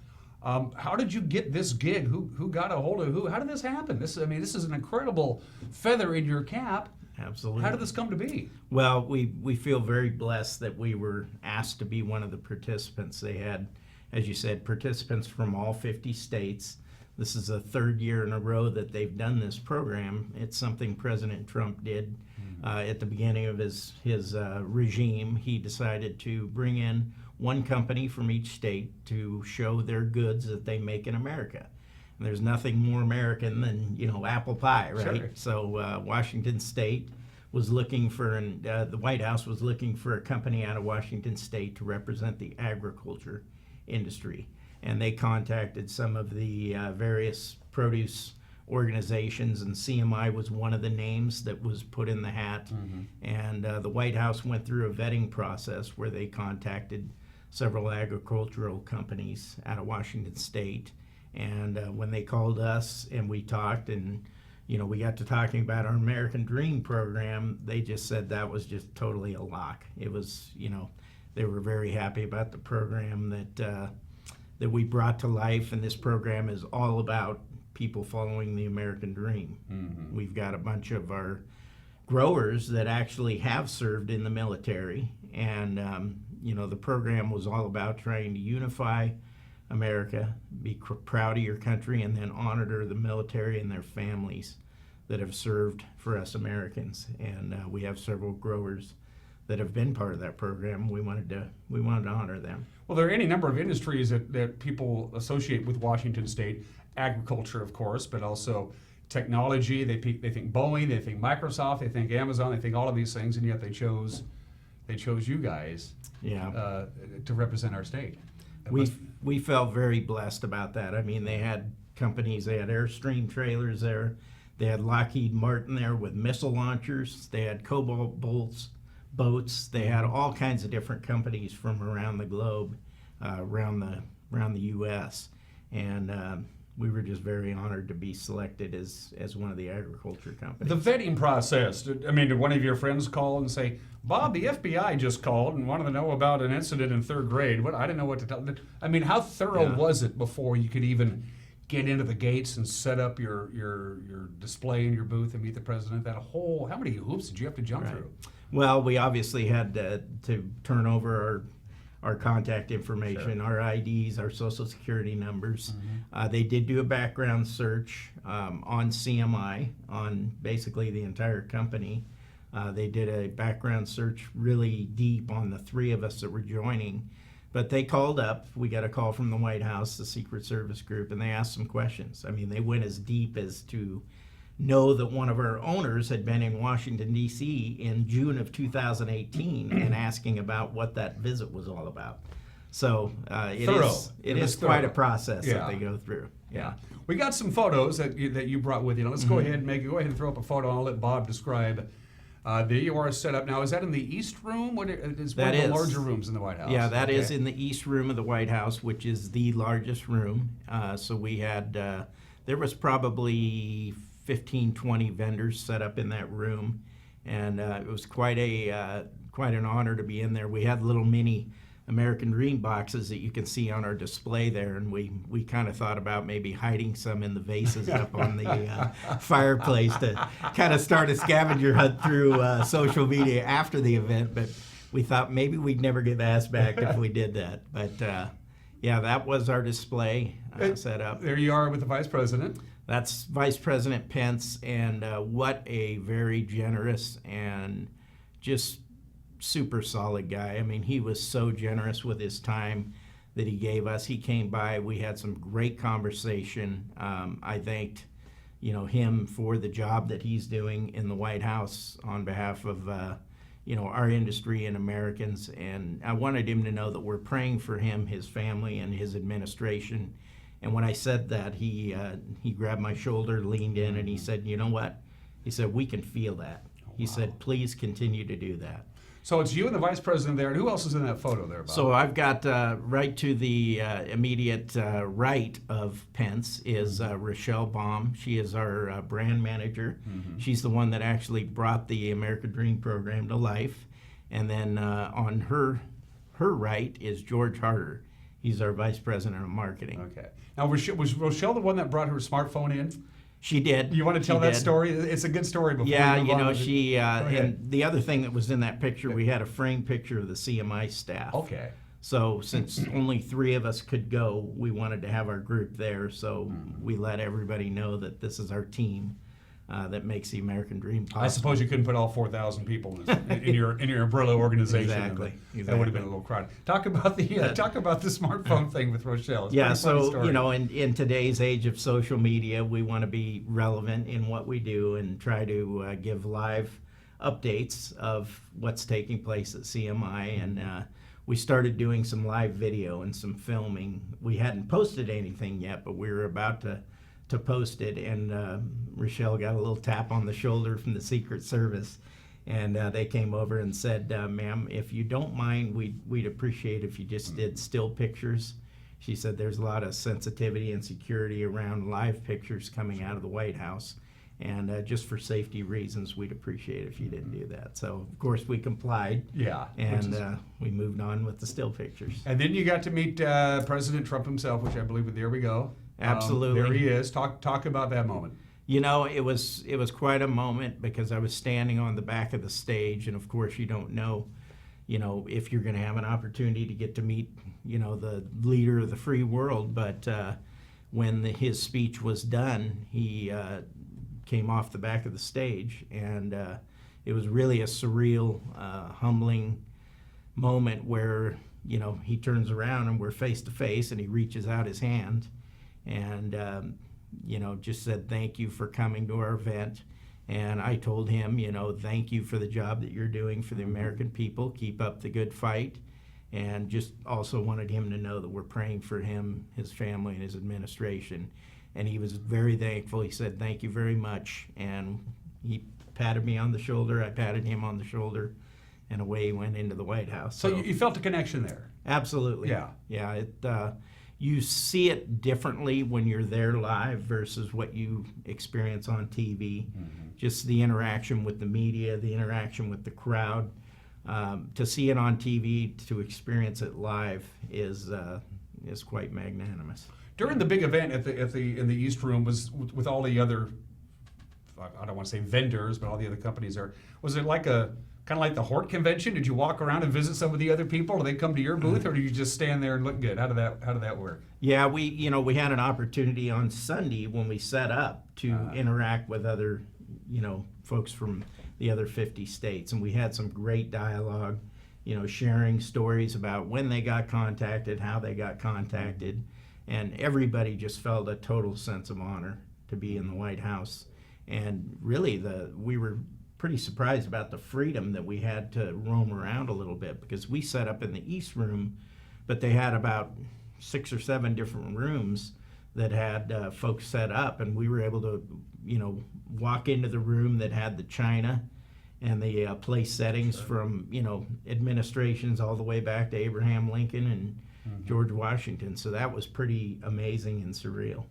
How did you get this gig? Who got a hold of who? How did this happen? This is an incredible feather in your cap. Absolutely. How did this come to be? Well, we feel very blessed that we were asked to be one of the participants. They had, as you said, participants from all 50 states. This is the third year in a row that they've done this program. It's something President Trump did at the beginning of his regime. He decided to bring in one company from each state to show their goods that they make in America. And there's nothing more American than, apple pie, right? Sure. So Washington State was looking for, the White House was looking for a company out of Washington State to represent the agriculture industry. and they contacted some of the various produce organizations, and CMI was one of the names that was put in the hat. And the White House went through a vetting process where they contacted several agricultural companies out of Washington State. And when they called us and we talked, and we got to talking about our American Dream program, they just said that was just totally a lock. It was, they were very happy about the program that we brought to life, and this program is all about people following the American Dream. We've got a bunch of our growers that actually have served in the military, and the program was all about trying to unify America, be proud of your country, and then honor the military and their families that have served for us Americans. And we have several growers that have been part of that program. We wanted to honor them. Well, there are any number of industries that people associate with Washington State. Agriculture, of course, but also technology. They think Boeing, they think Microsoft, they think Amazon, they think all of these things, and yet they chose you guys to represent our state. We felt very blessed about that. I mean, they had companies, they had Airstream trailers there, they had Lockheed Martin there with missile launchers, they had Cobalt boats, they had all kinds of different companies from around the globe, around the U.S. And we were just very honored to be selected as one of the agriculture companies. The vetting process, did one of your friends call and say, Bob, the FBI just called and wanted to know about an incident in third grade? I didn't know what to tell them. How thorough was it before you could even get into the gates and set up your display in your booth and meet the president? How many hoops did you have to jump through? Well, we obviously had to turn over our contact information, our IDs, our social security numbers. They did do a background search on CMI, on basically the entire company. They did a background search really deep on the three of us that were joining. But they called up, we got a call from the White House, the Secret Service group, and they asked some questions. They went as deep as to know that one of our owners had been in Washington, D.C. in June of 2018 and asking about what that visit was all about. So it is quite a process that they go through. Yeah. We got some photos that you brought with you. Now, let's go ahead and throw up a photo, and I'll let Bob describe you are set up now. Is that in the East Room? What is one of the larger rooms in the White House? Yeah, that is in the East Room of the White House, which is the largest room. So we had, there was probably 15, 20 vendors set up in that room, and it was quite an honor to be in there. We had little mini American Dream boxes that you can see on our display there, and we kind of thought about maybe hiding some in the vases up on the fireplace to kind of start a scavenger hunt through social media after the event, but we thought maybe we'd never get asked back if we did that. But that was our display set up. There you are with the Vice President. That's Vice President Pence, and what a very generous and just super solid guy. He was so generous with his time that he gave us. He came by, we had some great conversation. I thanked him for the job that he's doing in the White House on behalf of our industry and Americans, and I wanted him to know that we're praying for him, his family, and his administration. And when I said that, he grabbed my shoulder, leaned in, and he said, "You know what?" He said, "We can feel that." He said, "Please continue to do that." So it's you and the Vice President there, and who else is in that photo there, Bob? So I've got right to the immediate right of Pence is Rochelle Baum. She is our brand manager. She's the one that actually brought the American Dream program to life. And then on her right is George Harder. He's our Vice President of Marketing. Okay. Now, was Rochelle the one that brought her smartphone in? She did. You want to tell that story? It's a good story. Before she. And the other thing that was in that picture, we had a framed picture of the CMI staff. Okay. So since only 3 of us could go, we wanted to have our group there. So we let everybody know that this is our team that makes the American Dream possible. I suppose you couldn't put all 4,000 people in your umbrella organization. Exactly. That would have been a little crowded. Talk about the smartphone thing with Rochelle. It's so in today's age of social media, we want to be relevant in what we do and try to give live updates of what's taking place at CMI. And we started doing some live video and some filming. We hadn't posted anything yet, but we were about to post it, and Rochelle got a little tap on the shoulder from the Secret Service, and they came over and said, ma'am, if you don't mind, we'd appreciate if you just did still pictures. She said there's a lot of sensitivity and security around live pictures coming out of the White House, and just for safety reasons, we'd appreciate if you didn't do that. So, of course, we complied. Yeah. And we moved on with the still pictures. And then you got to meet President Trump himself, which I believe, there we go. Absolutely. There he is. Talk about that moment. You know, it was quite a moment, because I was standing on the back of the stage, and of course you don't know, if you're going to have an opportunity to get to meet, the leader of the free world. But when his speech was done, he came off the back of the stage, and it was really a surreal, humbling moment where, he turns around and we're face to face, and he reaches out his hand and just said, thank you for coming to our event. And I told him, thank you for the job that you're doing for the American people. Keep up the good fight. And just also wanted him to know that we're praying for him, his family, and his administration. And he was very thankful. He said, thank you very much. And he patted me on the shoulder. I patted him on the shoulder. And away he went into the White House. So you felt a connection there? Absolutely. Yeah. Yeah. You see it differently when you're there live versus what you experience on TV. Just the interaction with the media, the interaction with the crowd. To see it on TV, to experience it live is quite magnanimous. During the big event in the East Room, was with all the other, I don't want to say vendors, but all the other companies there, was it like kind of like the Hort convention? Did you walk around and visit some of the other people? Did they come to your booth, or did you just stand there and look good? How did that work? Yeah, we had an opportunity on Sunday when we set up to interact with other, folks from the other 50 states, and we had some great dialogue, sharing stories about when they got contacted, how they got contacted, and everybody just felt a total sense of honor to be in the White House. And really, we were pretty surprised about the freedom that we had to roam around a little bit, because we set up in the East Room, but they had about 6 or 7 different rooms that had folks set up, and we were able to, walk into the room that had the china and the place settings from, administrations all the way back to Abraham Lincoln and George Washington. So that was pretty amazing and surreal.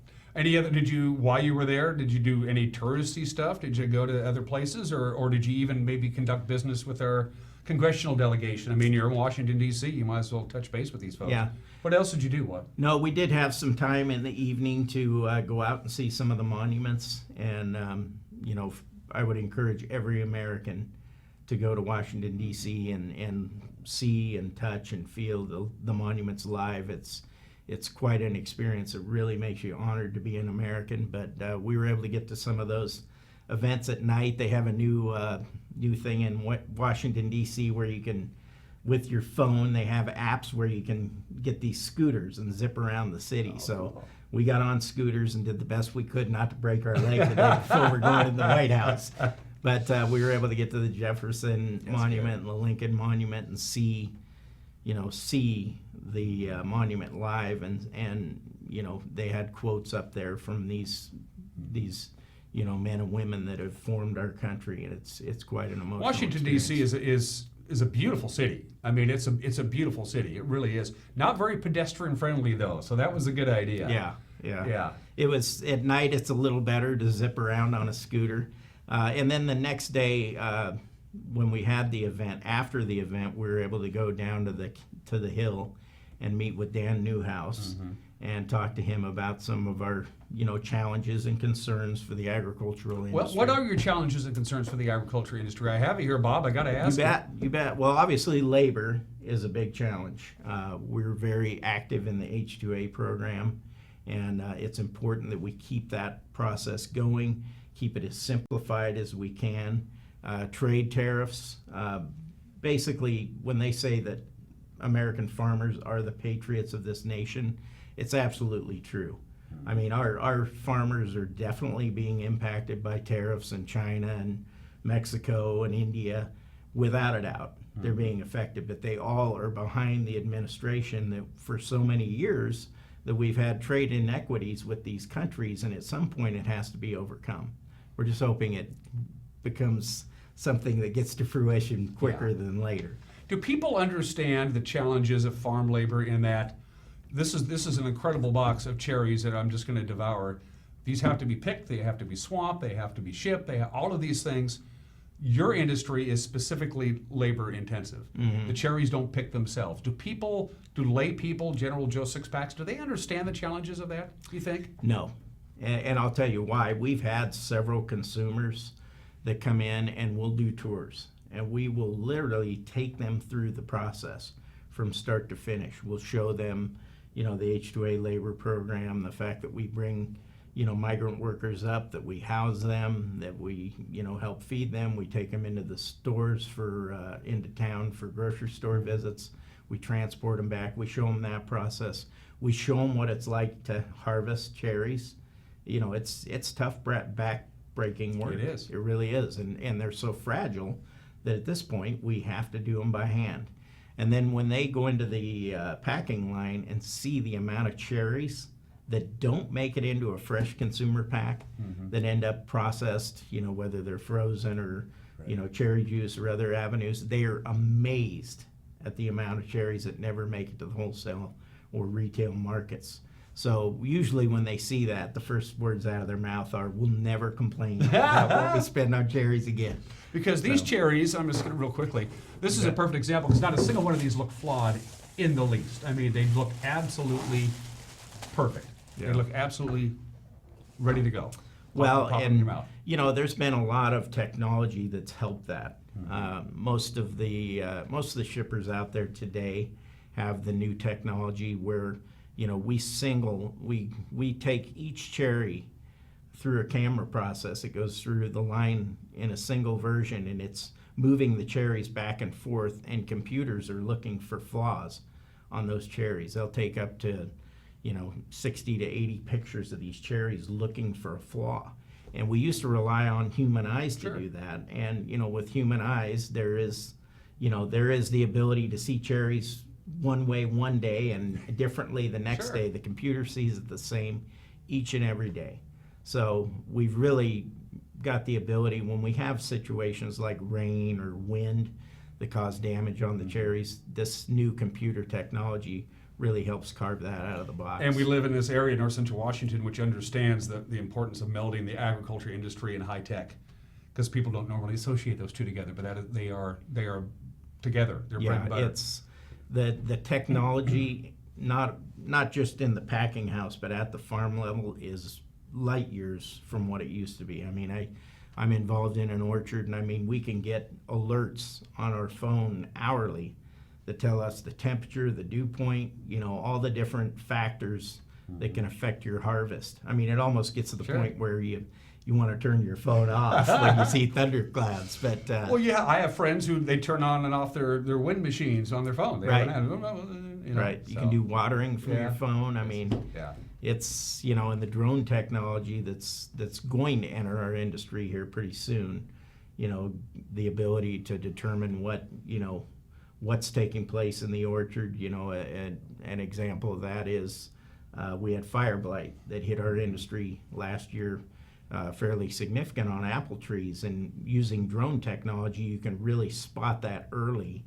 While you were there, did you do any touristy stuff? Did you go to other places, or did you even maybe conduct business with our congressional delegation? I mean, you're in Washington, D.C., you might as well touch base with these folks. Yeah. What else did you do? No, we did have some time in the evening to go out and see some of the monuments, and, I would encourage every American to go to Washington, D.C. and see and touch and feel the monuments live. It's quite an experience. It really makes you honored to be an American. But we were able to get to some of those events at night. They have a new thing in Washington, D.C. where you can, with your phone, they have apps where you can get these scooters and zip around the city. So we got on scooters and did the best we could not to break our leg the day before we're going to the White House. But we were able to get to the Jefferson Monument and the Lincoln Monument and see the monument live, and they had quotes up there from these men and women that have formed our country, and it's quite an emotional Washington, D.C. is a beautiful city. I mean, it's a beautiful city. It really is. Not very pedestrian friendly though, so that was a good idea. Yeah. It was at night. It's a little better to zip around on a scooter, and then the next day, when we had the event, after the event, we were able to go down to the Hill and meet with Dan Newhouse and talk to him about some of our challenges and concerns for the agricultural industry. Well, what are your challenges and concerns for the agriculture industry? I have it here, Bob. I got to ask. You bet. Well, obviously, labor is a big challenge. We're very active in the H-2A program, and it's important that we keep that process going, keep it as simplified as we can. Trade tariffs, basically, when they say that American farmers are the patriots of this nation, it's absolutely true. I mean, our farmers are definitely being impacted by tariffs in China and Mexico and India, without a doubt. they're being affected, but they all are behind the administration that for so many years that we've had trade inequities with these countries, and at some point it has to be overcome. We're just hoping it becomes something that gets to fruition quicker than later. Do people understand the challenges of farm labor in that this is an incredible box of cherries that I'm just going to devour? These have to be picked, they have to be swamped, they have to be shipped, all of these things. Your industry is specifically labor intensive. Mm-hmm. The cherries don't pick themselves. Do lay people, General Joe Sixpacks, do they understand the challenges of that, you think? No. And I'll tell you why. We've had several consumers that come in and we'll do tours. And we will literally take them through the process from start to finish. We'll show them, the H-2A labor program, the fact that we bring, migrant workers up, that we house them, that we, help feed them. We take them into the stores into town for grocery store visits. We transport them back. We show them that process. We show them what it's like to harvest cherries. It's tough, back-breaking work. It is. It really is. And they're so fragile that at this point we have to do them by hand. And then when they go into the packing line and see the amount of cherries that don't make it into a fresh consumer pack, that end up processed, whether they're frozen or, cherry juice or other avenues, they are amazed at the amount of cherries that never make it to the wholesale or retail markets. So usually when they see that, the first words out of their mouth are, "We'll never complain about what we spend on cherries again." Because these cherries, I'm just going to real quickly, this is a perfect example because not a single one of these look flawed in the least. I mean, they look absolutely perfect. Yeah. They look absolutely ready to go. Well, Pop in and your mouth. there's been a lot of technology that's helped that. Most of the shippers out there today have the new technology where we take each cherry through a camera process. It goes through the line in a single version, and it's moving the cherries back and forth, and computers are looking for flaws on those cherries. They'll take up to 60 to 80 pictures of these cherries looking for a flaw. And we used to rely on human eyes to do that. And with human eyes, there is the ability to see cherries one way one day and differently the next day. The computer sees it the same each and every day. So we've really got the ability when we have situations like rain or wind that cause damage on the cherries, this new computer technology really helps carve that out of the box. And we live in this area, North Central Washington, which understands the importance of melding the agriculture industry and high tech, because people don't normally associate those two together, but they are together. They're bread and butter. It's the technology, not just in the packing house, but at the farm level, is light years from what it used to be. I mean, I'm involved in an orchard, and we can get alerts on our phone hourly that tell us the temperature, the dew point, all the different factors that can affect your harvest. It almost gets to the point where you want to turn your phone off when you see thunderclouds. But well, yeah, I have friends who they turn on and off their wind machines on their phone. They right. Right. You can do watering from your phone. Yeah. It's and the drone technology that's going to enter our industry here pretty soon. The ability to determine what's taking place in the orchard. An example of that is we had fire blight that hit our industry last year, fairly significant on apple trees. And using drone technology, you can really spot that early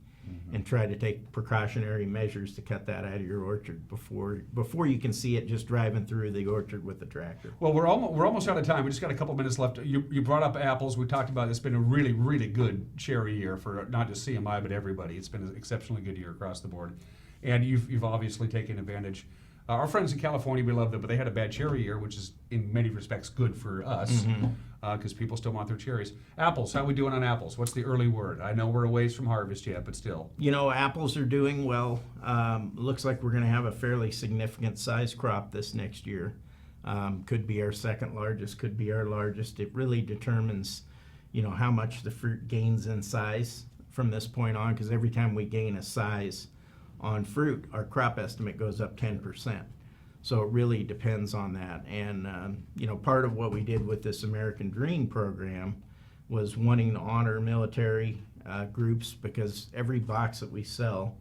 and try to take precautionary measures to cut that out of your orchard before you can see it just driving through the orchard with the tractor. Well, we're almost out of time. We just got a couple minutes left. You brought up apples. We talked about it's been a really, really good cherry year for not just CMI but everybody. It's been an exceptionally good year across the board, and you've obviously taken advantage. Our friends in California, we love them, but they had a bad cherry year, which is in many respects good for us because people still want their cherries. Apples, how are we doing on apples? What's the early word? I know we're a ways from harvest yet, but still. Apples are doing well. Looks like we're going to have a fairly significant size crop this next year. Could be our second largest, could be our largest. It really determines, how much the fruit gains in size from this point on, because every time we gain a size on fruit, our crop estimate goes up 10%. So it really depends on that. And, part of what we did with this American Dream program was wanting to honor military groups, because every box that we sell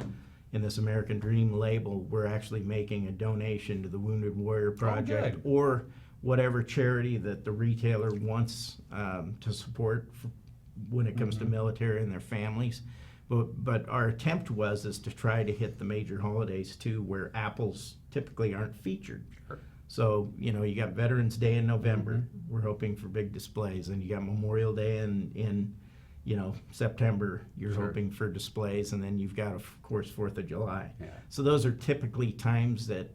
in this American Dream label, we're actually making a donation to the Wounded Warrior Project or whatever charity that the retailer wants to support when it comes to military and their families. But our attempt is to try to hit the major holidays too, where apples typically aren't featured. Sure. So, you know, you got Veterans Day in November. We're hoping for big displays. And you got Memorial Day in you know, September. You're hoping for displays. And then you've got, of course, 4th of July. Yeah. So those are typically times that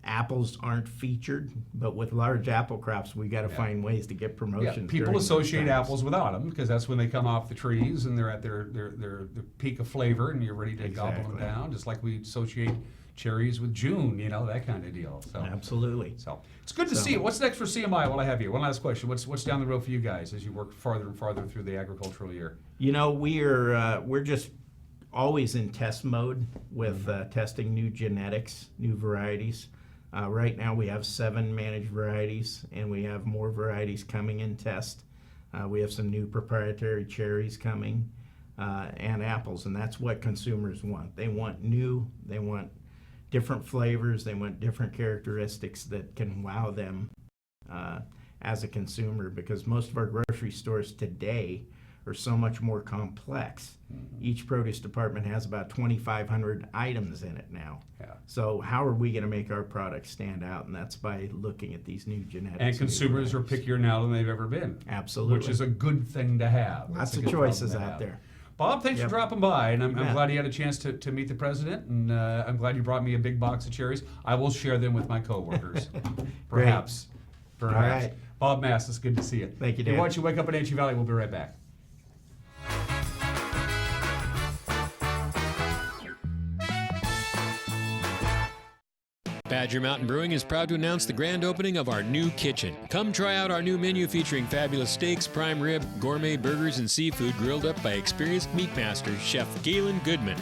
apples aren't featured. But with large apple crops, we got to find ways to get promotions. Yeah, people associate apples with autumn because that's when they come off the trees and they're at their peak of flavor and you're ready to gobble them down, just like we associate cherries with June, you know, that kind of deal. So absolutely. So it's good to see you. What's next for CMI while I have you? One last question. What's down the road for you guys as you work farther and farther through the agricultural year? You know, we're just always in test mode with testing new genetics, new varieties. Right now we have 7 managed varieties, and we have more varieties coming in test. We have some new proprietary cherries coming, and apples, and that's what consumers want. They want new, they want different flavors, they want different characteristics that can wow them as a consumer, because most of our grocery stores today are so much more complex. Each produce department has about 2,500 items in it now. Yeah. So how are we going to make our products stand out? And that's by looking at these new genetics. And consumers are pickier now than they've ever been. Absolutely. Which is a good thing to have. Lots of choices out there. Bob, thanks for dropping by, and I'm glad you had a chance to meet the president, and I'm glad you brought me a big box of cherries. I will share them with my coworkers, perhaps. All right. Bob Mast, it's good to see you. Thank you, Hey, Dan. why don't you wake up in Antioch Valley? We'll be right back. Badger Mountain Brewing is proud to announce the grand opening of our new kitchen. Come try out our new menu featuring fabulous steaks, prime rib, gourmet burgers, and seafood grilled up by experienced meat master Chef Galen Goodman.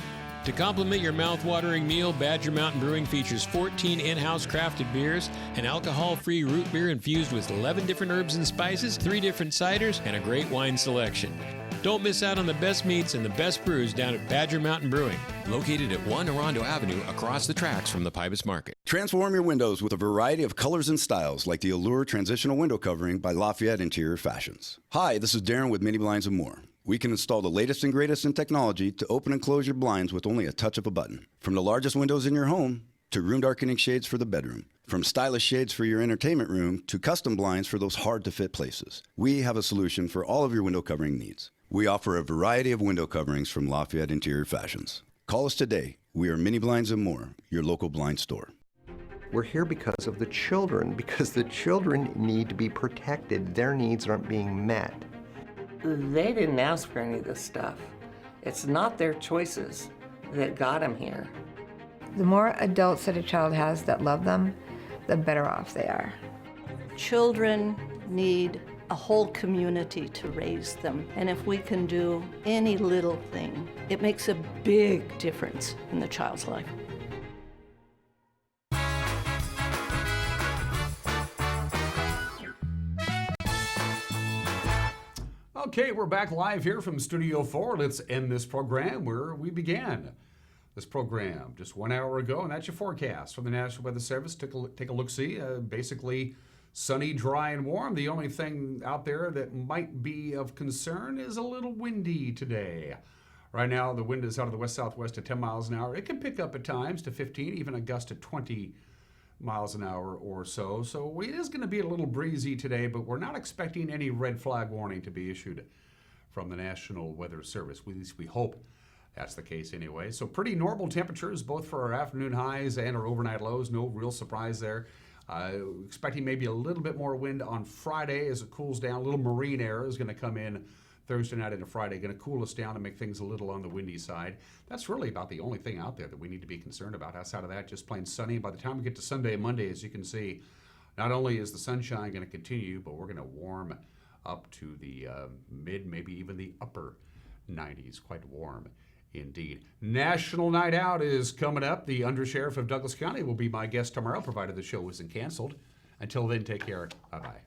To complement your mouth-watering meal, Badger Mountain Brewing features 14 in-house crafted beers, an alcohol-free root beer infused with 11 different herbs and spices, 3 different ciders, and a great wine selection. Don't miss out on the best meats and the best brews down at Badger Mountain Brewing, located at 1 Orondo Avenue across the tracks from the Pybus Market. Transform your windows with a variety of colors and styles like the Allure Transitional Window Covering by Lafayette Interior Fashions. Hi, this is Darren with Mini Blinds and More. We can install the latest and greatest in technology to open and close your blinds with only a touch of a button. From the largest windows in your home to room darkening shades for the bedroom. From stylish shades for your entertainment room to custom blinds for those hard-to-fit places. We have a solution for all of your window covering needs. We offer a variety of window coverings from Lafayette Interior Fashions. Call us today. We are Mini Blinds and More, your local blind store. We're here because of the children, because the children need to be protected. Their needs aren't being met. They didn't ask for any of this stuff. It's not their choices that got them here. The more adults that a child has that love them, the better off they are. Children need a whole community to raise them. And if we can do any little thing, it makes a big difference in the child's life. Okay, we're back live here from Studio 4. Let's end this program where we began this program just 1 hour ago, and that's your forecast from the National Weather Service. Take a look-see. Basically sunny, dry, and warm. The only thing out there that might be of concern is a little windy today. Right now, the wind is out of the west-southwest at 10 miles an hour. It can pick up at times to 15, even a gust of 20 miles an hour or so. So it is going to be a little breezy today, but we're not expecting any red flag warning to be issued from the National Weather Service. At least we hope that's the case anyway. So pretty normal temperatures, both for our afternoon highs and our overnight lows. No real surprise there. Expecting maybe a little bit more wind on Friday as it cools down. A little marine air is going to come in Thursday night into Friday, going to cool us down and make things a little on the windy side. That's really about the only thing out there that we need to be concerned about. Outside of that, just plain sunny. By the time we get to Sunday and Monday, as you can see, not only is the sunshine going to continue, but we're going to warm up to the mid, maybe even the upper 90s. Quite warm indeed. National Night Out is coming up. The Undersheriff of Douglas County will be my guest tomorrow, provided the show isn't canceled. Until then, take care. Bye-bye.